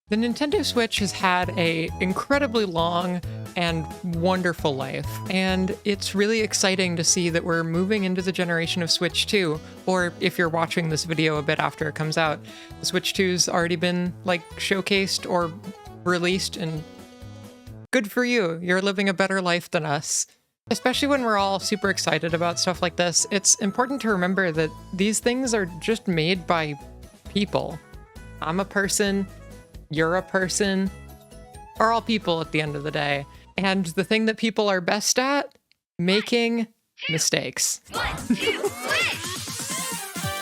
The Nintendo Switch has had a incredibly long and wonderful life, and it's really exciting to see that we're moving into the generation of Switch 2, or if you're watching this video a bit after it comes out, the Switch 2's already been, showcased or released, and good for you, you're living a better life than us. Especially when we're all super excited about stuff like this, it's important to remember that these things are just made by people. I'm a person, you're a person, are all people at the end of the day. And the thing that people are best at? Making mistakes.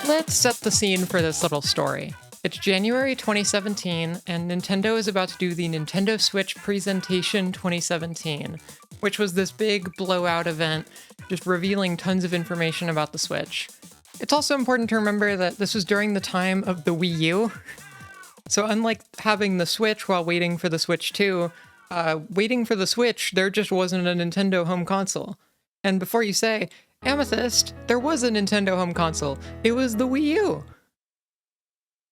Let's set the scene for this little story. It's January 2017, and Nintendo is about to do the Nintendo Switch Presentation 2017, which was this big blowout event, just revealing tons of information about the Switch. It's also important to remember that this was during the time of the Wii U. So unlike having the Switch while waiting for the Switch 2, waiting for the Switch, there just wasn't a Nintendo home console. And before you say, Amethyst, there was a Nintendo home console. It was the Wii U.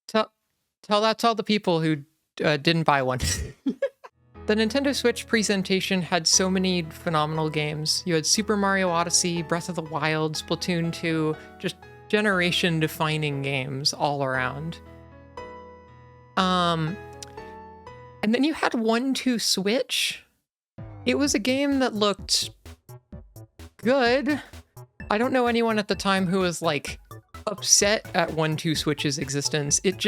Tell that to all the people who didn't buy one. The Nintendo Switch presentation had so many phenomenal games. You had Super Mario Odyssey, Breath of the Wild, Splatoon 2, just generation-defining games all around. And then you had 1-2 Switch. It was a game that looked good. I don't know anyone at the time who was, upset at 1-2 Switch's existence. It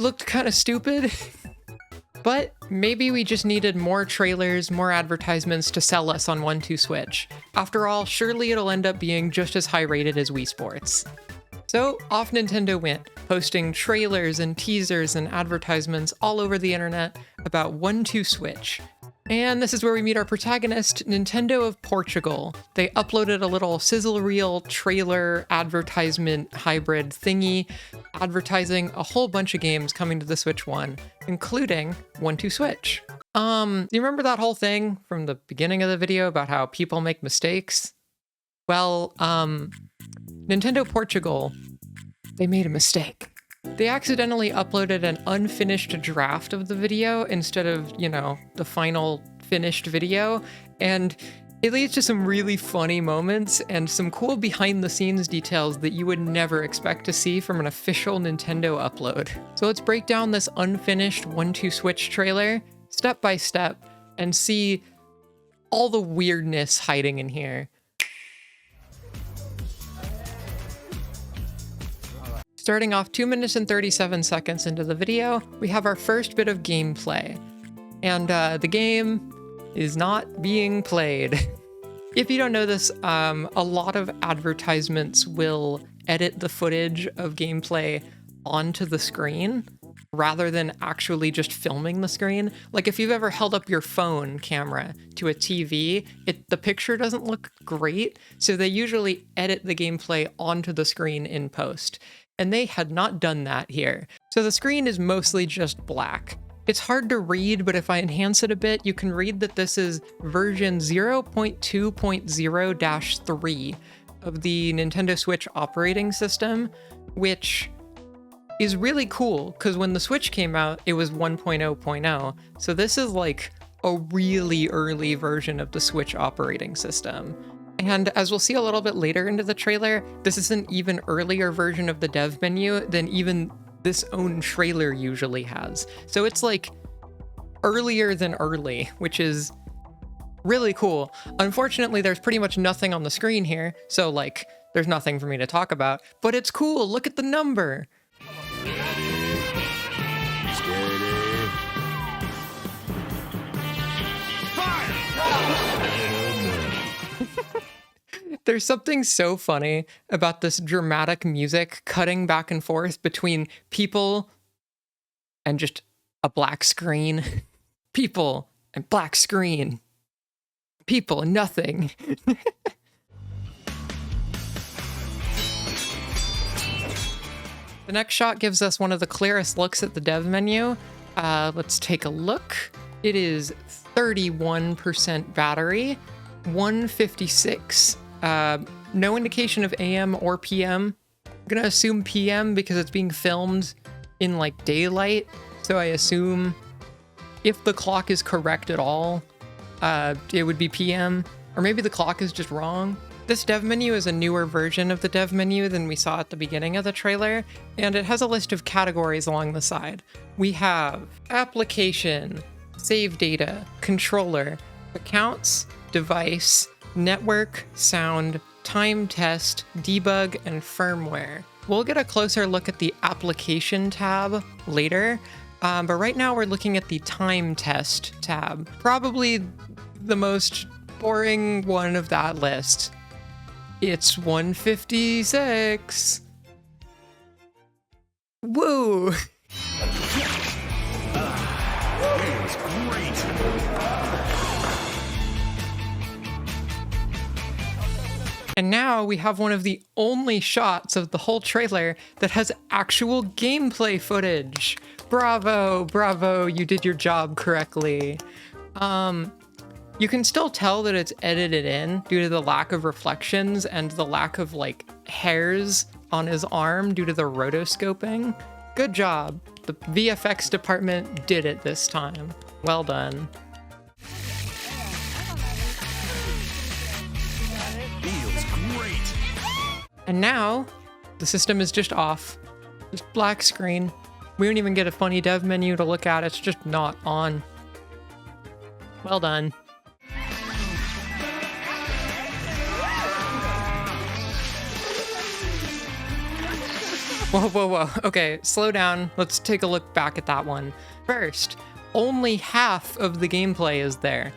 looked kind of stupid. But maybe we just needed more trailers, more advertisements to sell us on 1-2 Switch. After all, surely it'll end up being just as high rated as Wii Sports. So off Nintendo went, posting trailers and teasers and advertisements all over the internet about 1-2 Switch. And this is where we meet our protagonist, Nintendo of Portugal. They uploaded a little sizzle reel trailer advertisement hybrid thingy, advertising a whole bunch of games coming to the Switch 1, including 1-2 Switch. You remember that whole thing from the beginning of the video about how people make mistakes? Well, Nintendo Portugal, they made a mistake. They accidentally uploaded an unfinished draft of the video instead of, the final finished video, and it leads to some really funny moments and some cool behind-the-scenes details that you would never expect to see from an official Nintendo upload. So let's break down this unfinished 1-2 Switch trailer, step by step, and see all the weirdness hiding in here. Starting off 2 minutes and 37 seconds into the video, we have our first bit of gameplay. And the game is not being played. If you don't know this, a lot of advertisements will edit the footage of gameplay onto the screen rather than actually just filming the screen. Like if you've ever held up your phone camera to a TV, the picture doesn't look great, so they usually edit the gameplay onto the screen in post. And they had not done that here. So the screen is mostly just black. It's hard to read, but if I enhance it a bit, you can read that this is version 0.2.0-3 of the Nintendo Switch operating system, which is really cool, because when the Switch came out, it was 1.0.0. So this is like a really early version of the Switch operating system. And as we'll see a little bit later into the trailer, this is an even earlier version of the dev menu than even this own trailer usually has. So it's earlier than early, which is really cool. Unfortunately, there's pretty much nothing on the screen here, so there's nothing for me to talk about, but it's cool. Look at the number. There's something so funny about this dramatic music cutting back and forth between people and just a black screen. People and black screen. People and nothing. The next shot gives us one of the clearest looks at the dev menu. Let's take a look. It is 31% battery, 156. No indication of AM or PM. I'm gonna assume PM because it's being filmed in daylight. so I assume if the clock is correct at all, it would be PM, or maybe the clock is just wrong. This dev menu is a newer version of the dev menu than we saw at the beginning of the trailer, and it has a list of categories along the side. We have application, save data, controller, accounts, device, network, sound, time test, debug, and firmware. We'll get a closer look at the application tab later, but right now we're looking at the time test tab. Probably the most boring one of that list. It's 156. Woo! It was great. And now we have one of the only shots of the whole trailer that has actual gameplay footage. Bravo, bravo, you did your job correctly. You can still tell that it's edited in due to the lack of reflections and the lack of like hairs on his arm due to the rotoscoping. Good job. The VFX department did it this time. Well done. Feels great. And now the system is just off. Just black screen. We don't even get a funny dev menu to look at. It's just not on. Well done. Whoa, whoa, whoa. Okay, slow down. Let's take a look back at that one. First, only half of the gameplay is there.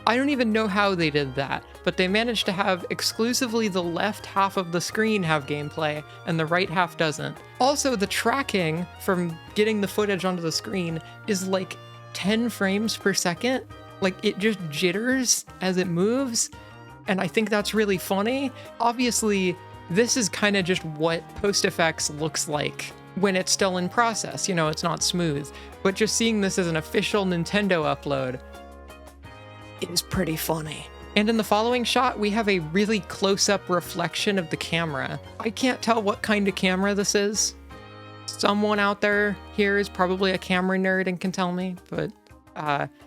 I don't even know how they did that, but they managed to have exclusively the left half of the screen have gameplay and the right half doesn't. Also, the tracking from getting the footage onto the screen is like 10 frames per second. Like, it just jitters as it moves, and I think that's really funny. Obviously, this is kind of just what post effects looks like when it's still in process. You know, it's not smooth. But just seeing this as an official Nintendo upload is pretty funny. And in the following shot, we have a really close-up reflection of the camera. I can't tell what kind of camera this is. Someone out there here is probably a camera nerd and can tell me, but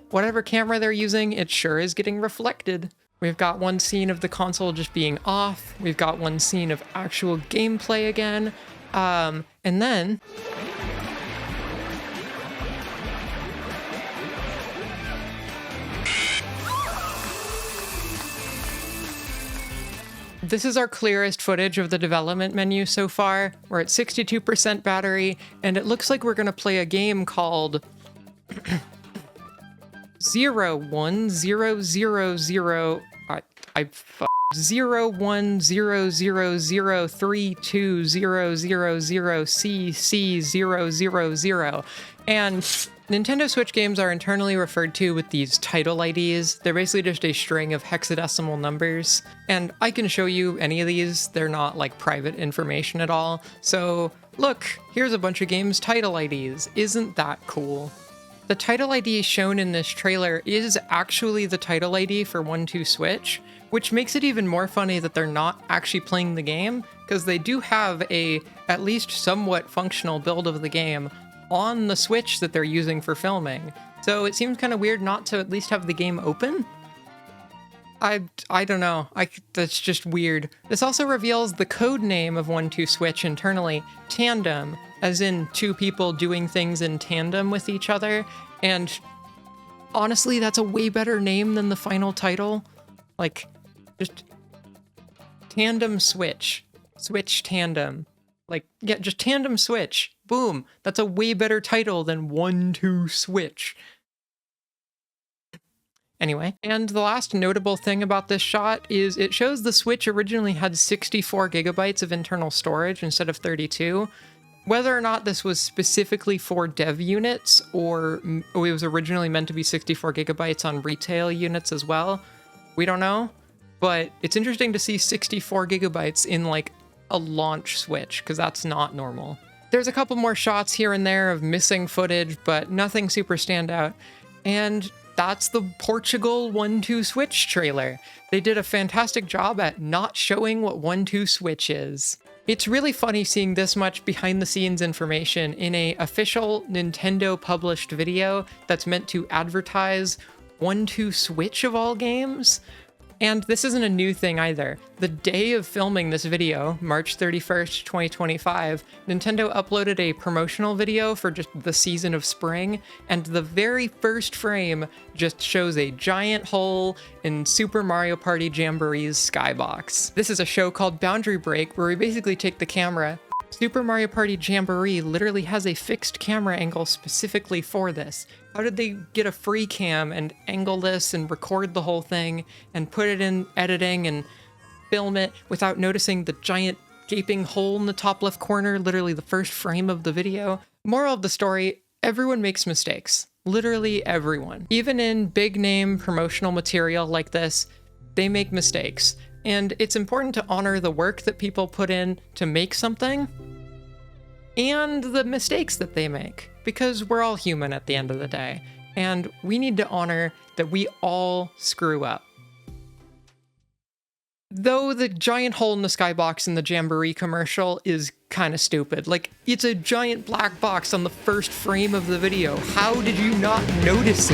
whatever camera they're using, it sure is getting reflected. We've got one scene of the console just being off. We've got one scene of actual gameplay again. And then this is our clearest footage of the development menu so far. We're at 62% battery, and it looks like we're gonna play a game called 010003200CC000, and Nintendo Switch games are internally referred to with these title IDs. They're basically just a string of hexadecimal numbers, and I can show you any of these. They're not like private information at all. So look, here's a bunch of games title IDs. Isn't that cool? The title ID shown in this trailer is actually the title ID for 1-2 Switch, which makes it even more funny that they're not actually playing the game, because they do have a at least somewhat functional build of the game on the Switch that they're using for filming. So it seems kind of weird not to at least have the game open. I don't know. That's just weird. This also reveals the code name of 1-2 Switch internally, Tandem, as in two people doing things in tandem with each other. And honestly, that's a way better name than the final title. Like, just Tandem Switch. Switch Tandem. Like, yeah, just Tandem Switch. Boom. That's a way better title than 1-2 Switch. Anyway, and the last notable thing about this shot is it shows the Switch originally had 64 gigabytes of internal storage instead of 32. Whether or not this was specifically for dev units or it was originally meant to be 64 gigabytes on retail units as well, we don't know. But it's interesting to see 64 gigabytes in like a launch Switch, because that's not normal. There's a couple more shots here and there of missing footage, but nothing super standout. And that's the Portugal 1-2 Switch trailer. They did a fantastic job at not showing what 1-2 Switch is. It's really funny seeing this much behind the scenes information in a official Nintendo published video that's meant to advertise 1-2 Switch of all games. And this isn't a new thing either. The day of filming this video, March 31st, 2025, Nintendo uploaded a promotional video for just the season of spring, and the very first frame just shows a giant hole in Super Mario Party Jamboree's skybox. This is a show called Boundary Break, where we basically take the camera. Super Mario Party Jamboree literally has a fixed camera angle specifically for this. How did they get a free cam and angle this and record the whole thing and put it in editing and film it without noticing the giant gaping hole in the top left corner, literally the first frame of the video? Moral of the story, everyone makes mistakes. Literally everyone. Even in big name promotional material like this, they make mistakes. And it's important to honor the work that people put in to make something and the mistakes that they make, because we're all human at the end of the day, and we need to honor that we all screw up. Though the giant hole in the skybox in the Jamboree commercial is kind of stupid. Like, it's a giant black box on the first frame of the video. How did you not notice it?